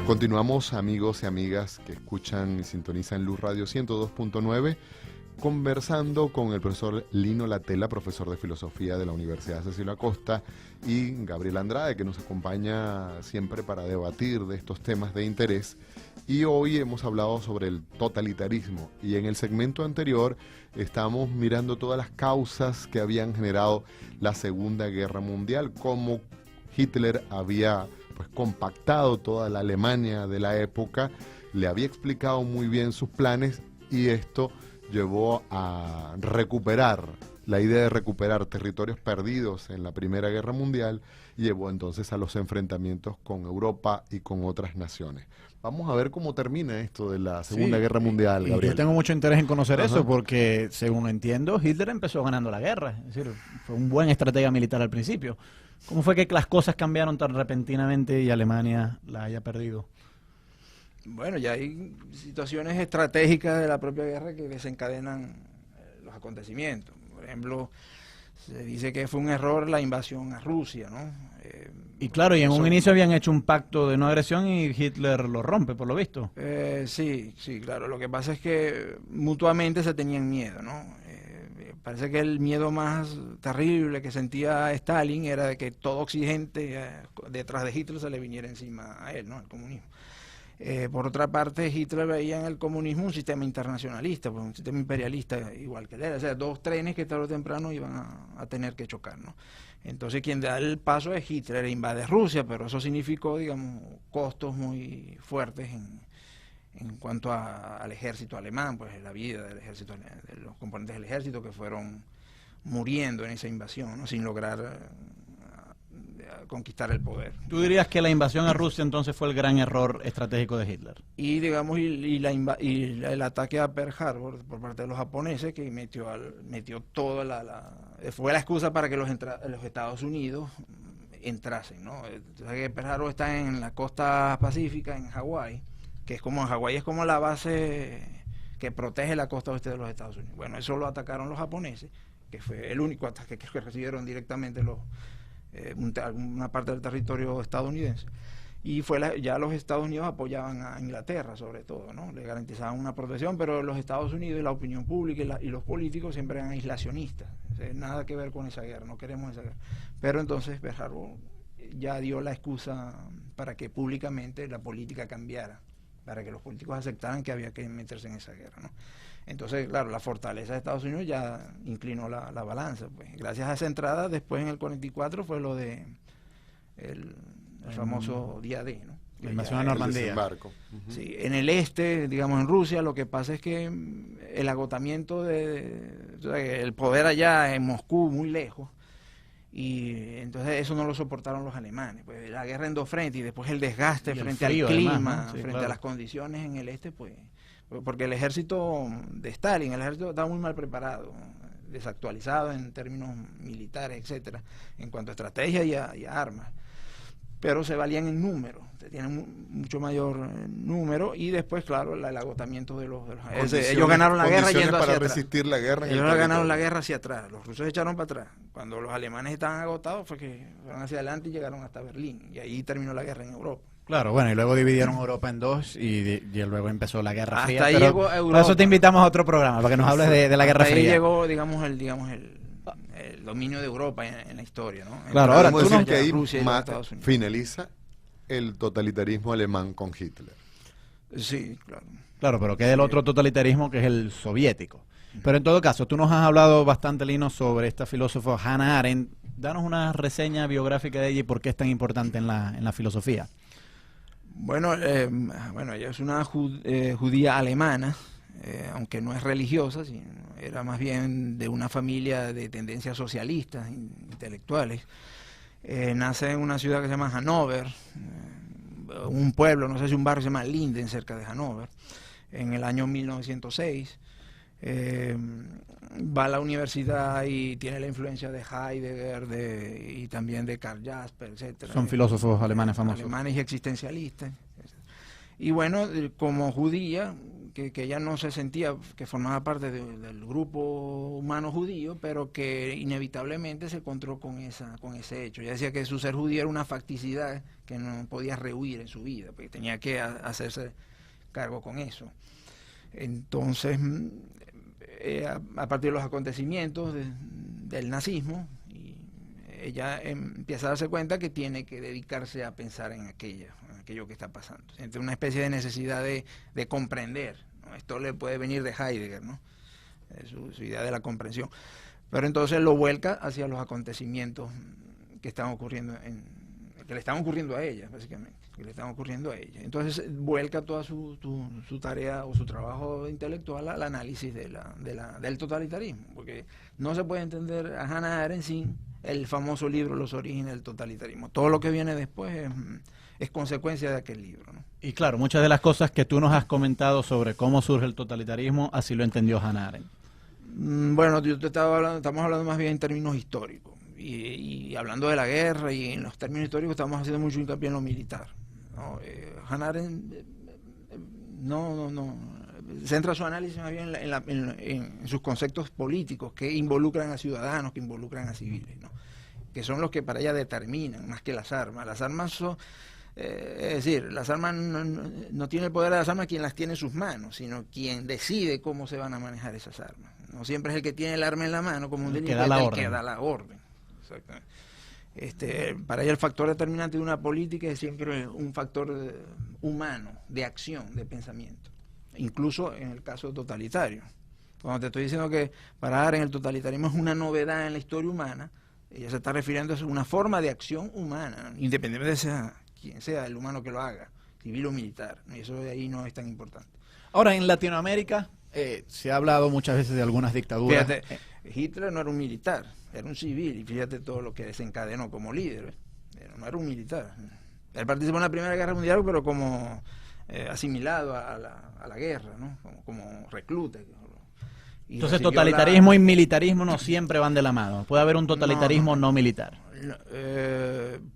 Continuamos, amigos y amigas que escuchan y sintonizan Luz Radio 102.9, conversando con el profesor Lino Latela, profesor de Filosofía de la Universidad Cecilio Acosta, y Gabriel Andrade, que nos acompaña siempre para debatir de estos temas de interés. Y hoy hemos hablado sobre el totalitarismo, y en el segmento anterior estamos mirando todas las causas que habían generado la Segunda Guerra Mundial, cómo Hitler había compactado toda la Alemania de la época, le había explicado muy bien sus planes, y esto llevó a recuperar, la idea de recuperar territorios perdidos en la Primera Guerra Mundial, llevó entonces a los enfrentamientos con Europa y con otras naciones. Vamos a ver cómo termina esto de la Segunda Guerra Mundial, Gabriel. Yo tengo mucho interés en conocer eso porque, según entiendo, Hitler empezó ganando la guerra. Es decir, fue un buen estratega militar al principio. ¿Cómo fue que las cosas cambiaron tan repentinamente y Alemania la haya perdido? Bueno, ya hay situaciones estratégicas de la propia guerra que desencadenan los acontecimientos. Por ejemplo, se dice que fue un error la invasión a Rusia, ¿no? Y claro, y en un inicio habían hecho un pacto de no agresión y Hitler lo rompe, por lo visto. Sí, claro. Lo que pasa es que mutuamente se tenían miedo, ¿no? Parece que el miedo más terrible que sentía Stalin era de que todo Occidente detrás de Hitler se le viniera encima a él, ¿no? El comunismo. Por otra parte, Hitler veía en el comunismo un sistema internacionalista, pues un sistema imperialista igual que él. O sea, dos trenes que tarde o temprano iban a tener que chocar, ¿no? Entonces, quien da el paso es Hitler, invade Rusia, pero eso significó, digamos, costos muy fuertes en cuanto al ejército alemán, pues la vida del ejército, de los componentes del ejército que fueron muriendo en esa invasión, ¿no? Sin lograr conquistar el poder. ¿Tú dirías que la invasión a Rusia entonces fue el gran error estratégico de Hitler? Y digamos, el ataque a Pearl Harbor por parte de los japoneses, que metió toda fue la excusa para que los Estados Unidos entrasen, ¿no? Entonces, que Pearl Harbor está en la costa pacífica, en Hawái, Hawái es como la base que protege la costa oeste de los Estados Unidos. Bueno, eso lo atacaron los japoneses, que fue el único ataque que recibieron directamente una parte del territorio estadounidense, y ya los Estados Unidos apoyaban a Inglaterra sobre todo, ¿no? Le garantizaban una protección, pero los Estados Unidos y la opinión pública y los políticos siempre eran aislacionistas. O sea, nada que ver con esa guerra, no queremos esa guerra. Pero entonces Pearl Harbor ya dio la excusa para que públicamente la política cambiara, para que los políticos aceptaran que había que meterse en esa guerra, ¿no? Entonces, claro, la fortaleza de Estados Unidos ya inclinó la balanza. Pues. Gracias a esa entrada, después en el 44 fue lo de el famoso día D, ¿no? La invasión a Normandía. Sí, en el este, digamos en Rusia, lo que pasa es que el agotamiento el poder allá en Moscú, muy lejos, y entonces eso no lo soportaron los alemanes. Pues la guerra en dos frentes y después el desgaste frente al clima, además, ¿no? Sí, frente a las condiciones en el este, pues... Porque el ejército de Stalin, el ejército estaba muy mal preparado, desactualizado en términos militares, etcétera, en cuanto a estrategia y a armas. Pero se valían en número, tienen mucho mayor número, y después, claro, el agotamiento de los ellos ganaron la guerra yendo hacia atrás. Resistir la guerra. Ellos ganaron la guerra hacia atrás, los rusos echaron para atrás. Cuando los alemanes estaban agotados fue que fueron hacia adelante y llegaron hasta Berlín, y ahí terminó la guerra en Europa. Claro, bueno, y luego dividieron Europa en dos y luego empezó la Guerra Fría. Hasta ahí llegó Europa. Por eso te invitamos a otro programa, para que nos hables de la Guerra Fría. Ahí llegó, digamos, el dominio de Europa en la historia, ¿no? Claro, ahora tú decir que ahí finaliza el totalitarismo alemán con Hitler. Sí, claro. Claro, pero queda el otro totalitarismo que es el soviético. Pero en todo caso, tú nos has hablado bastante, Lino, sobre esta filósofa Hannah Arendt. Danos una reseña biográfica de ella y por qué es tan importante en la filosofía. Bueno, ella es una judía alemana, aunque no es religiosa, sino era más bien de una familia de tendencias socialistas, intelectuales. Nace en una ciudad que se llama Hannover, un pueblo, no sé si un barrio se llama Linden, cerca de Hannover, en el año 1906. Va a la universidad y tiene la influencia de Heidegger y también de Karl Jasper, etcétera. Son filósofos alemanes famosos. Alemanes y existencialistas. Y bueno, como judía, que ella no se sentía que formaba parte del grupo humano judío, pero que inevitablemente se encontró con ese hecho. Ella decía que su ser judío era una facticidad que no podía rehuir en su vida, porque tenía que hacerse cargo con eso. Entonces, a partir de los acontecimientos del nazismo, ella empieza a darse cuenta que tiene que dedicarse a pensar en aquello que está pasando. Siente una especie de necesidad de comprender, ¿no? Esto le puede venir de Heidegger, ¿no? Su idea de la comprensión. Pero entonces lo vuelca hacia los acontecimientos que están ocurriendo, que le están ocurriendo a ella, básicamente, que le están ocurriendo a ella. Entonces vuelca toda su tarea o su trabajo intelectual al análisis del totalitarismo, porque no se puede entender a Hannah Arendt sin el famoso libro Los orígenes del totalitarismo. Todo lo que viene después es consecuencia de aquel libro, ¿no? Y claro, muchas de las cosas que tú nos has comentado sobre cómo surge el totalitarismo, así lo entendió Hannah Arendt. Bueno, yo te estaba hablando, estamos hablando más bien en términos históricos. Y hablando de la guerra y en los términos históricos estamos haciendo mucho hincapié en lo militar, ¿no? Hannah Arendt no centra su análisis más bien en sus conceptos políticos que involucran a ciudadanos, que involucran a civiles, ¿no? Que son los que para ella determinan más que las armas. Las armas son, es decir, las armas no tiene el poder de las armas quien las tiene en sus manos, sino quien decide cómo se van a manejar esas armas. No siempre es el que tiene el arma en la mano como un delincuente el que da la orden. Exactamente. Para ella el factor determinante de una política es siempre un factor humano, de acción, de pensamiento, incluso en el caso totalitario. Cuando te estoy diciendo que para Arendt el totalitarismo es una novedad en la historia humana, ella se está refiriendo a una forma de acción humana, independientemente de sea quien sea el humano que lo haga, civil o militar, y eso de ahí no es tan importante. Ahora, en Latinoamérica se ha hablado muchas veces de algunas dictaduras. Fíjate, Hitler no era un militar, era un civil, y fíjate todo lo que desencadenó como líder, no era un militar. Él participó en la Primera Guerra Mundial, pero como asimilado a la guerra, ¿no? Como recluta. Entonces totalitarismo y militarismo no siempre van de la mano. Puede haber un totalitarismo no militar.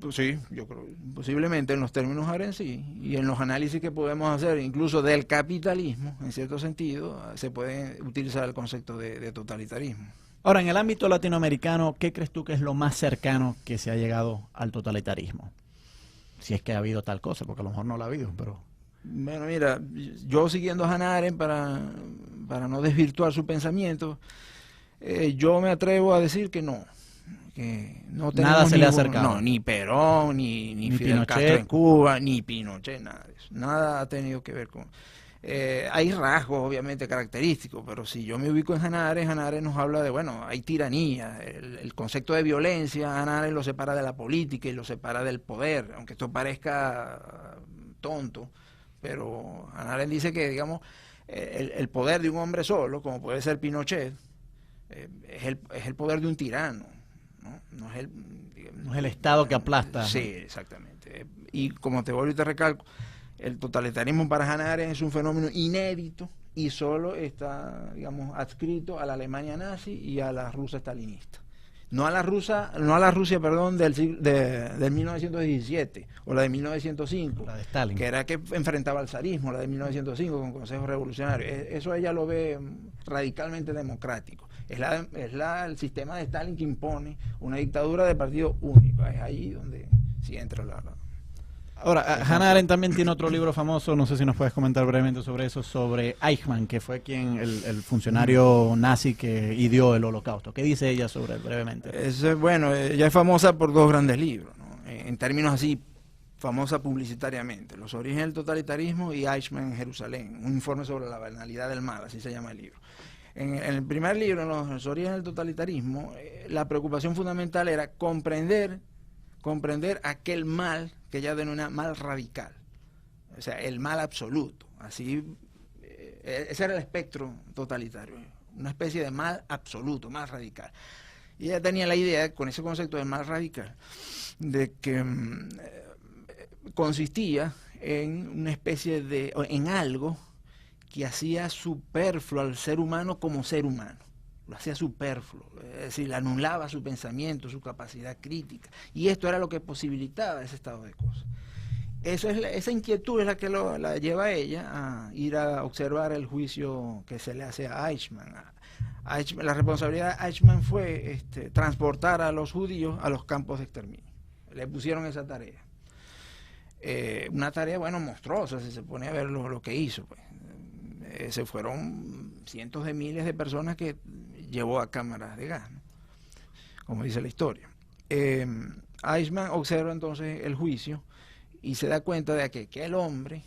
Pues sí, yo creo, posiblemente en los términos Arendt sí, y en los análisis que podemos hacer, incluso del capitalismo, en cierto sentido, se puede utilizar el concepto de totalitarismo. Ahora, en el ámbito latinoamericano, ¿qué crees tú que es lo más cercano que se ha llegado al totalitarismo? Si es que ha habido tal cosa, porque a lo mejor no la ha habido, pero... Bueno, mira, yo siguiendo a Hannah Arendt para no desvirtuar su pensamiento, yo me atrevo a decir que no nada se le ha acercado. No, ni Perón, ni Fidel Pinochet. Castro en Cuba, ni Pinochet, nada de eso. Nada ha tenido que ver con... hay rasgos obviamente característicos, pero si yo me ubico en Hannah Arendt nos habla de, bueno, hay tiranía, el concepto de violencia, Hannah Arendt lo separa de la política y lo separa del poder, aunque esto parezca tonto, pero Hannah Arendt dice que, digamos, el poder de un hombre solo, como puede ser Pinochet, es el poder de un tirano, ¿no? No es el Estado que aplasta. Sí, exactamente. Y como te vuelvo y te recalco, el totalitarismo para Hannah Arendt es un fenómeno inédito y solo está, digamos, adscrito a la Alemania nazi y a la Rusia stalinista. No a la Rusia, perdón, del 1917 o la de 1905, la de Stalin, que era que enfrentaba al zarismo, la de 1905 con consejos revolucionarios. Eso ella lo ve radicalmente democrático. Es el sistema de Stalin que impone una dictadura de partido único. Es ahí donde sí entra la... Ahora, Hannah Arendt también tiene otro libro famoso, no sé si nos puedes comentar brevemente sobre eso, sobre Eichmann, que fue el funcionario nazi que ideó el Holocausto. ¿Qué dice ella sobre él brevemente? Bueno, ella es famosa por dos grandes libros, ¿no? En términos así, famosa publicitariamente, Los orígenes del totalitarismo y Eichmann en Jerusalén, un informe sobre la banalidad del mal, así se llama el libro. En el primer libro, en Los orígenes del totalitarismo, la preocupación fundamental era comprender aquel mal que ella denomina mal radical, o sea, el mal absoluto. Así, ese era el espectro totalitario, una especie de mal absoluto, mal radical. Y ella tenía la idea, con ese concepto de mal radical, de que consistía en una especie en algo que hacía superfluo al ser humano como ser humano. Lo hacía superfluo, es decir, anulaba su pensamiento, su capacidad crítica, y esto era lo que posibilitaba ese estado de cosas. esa inquietud es la que la lleva a ella a ir a observar el juicio que se le hace a Eichmann. La responsabilidad de Eichmann fue transportar a los judíos a los campos de exterminio. Le pusieron esa tarea. Una tarea, bueno, monstruosa, si se pone a ver lo que hizo. Pues. Se fueron cientos de miles de personas que llevó a cámaras de gas, ¿no? Como dice la historia. Eichmann observa entonces el juicio y se da cuenta de que aquel hombre,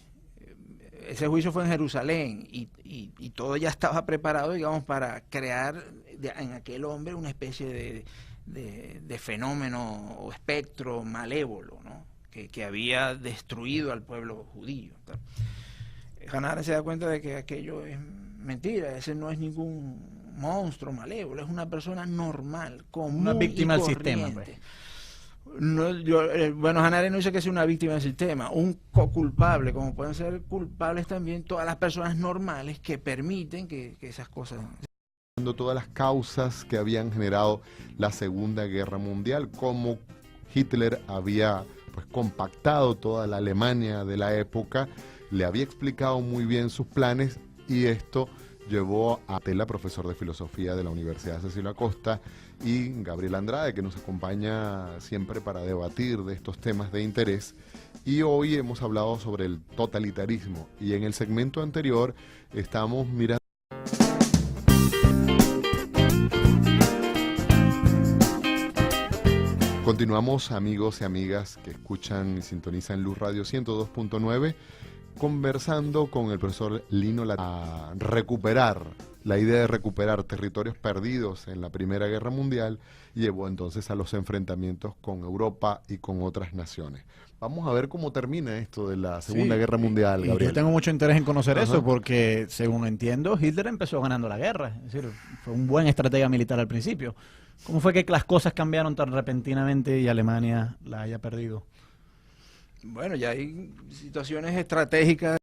ese juicio fue en Jerusalén y todo ya estaba preparado, digamos, para crear en aquel hombre una especie de fenómeno o espectro malévolo, ¿no? que había destruido al pueblo judío. Hannah Arendt se da cuenta de que aquello es mentira, ese no es ningún monstruo malévolo, es una persona normal, común, una víctima y del sistema. pues. No, bueno, Hannah Arendt no dice que sea una víctima del sistema, un co-culpable, como pueden ser culpables también todas las personas normales que permiten que esas cosas... Todas las causas que habían generado la Segunda Guerra Mundial, cómo Hitler había pues compactado toda la Alemania de la época, le había explicado muy bien sus planes y esto llevó a Tela, profesor de filosofía de la Universidad Cecilio Acosta, y Gabriel Andrade, que nos acompaña siempre para debatir de estos temas de interés. Y hoy hemos hablado sobre el totalitarismo y en el segmento anterior estamos mirando. Continuamos, amigos y amigas que escuchan y sintonizan Luz Radio 102.9, conversando con el profesor Lino a recuperar, la idea de recuperar territorios perdidos en la Primera Guerra Mundial llevó entonces a los enfrentamientos con Europa y con otras naciones. Vamos a ver cómo termina esto de la Segunda Guerra Mundial, Gabriel. Yo tengo mucho interés en conocer eso porque, según entiendo, Hitler empezó ganando la guerra. Es decir, fue un buen estratega militar al principio. ¿Cómo fue que las cosas cambiaron tan repentinamente y Alemania la haya perdido? Bueno, ya hay situaciones estratégicas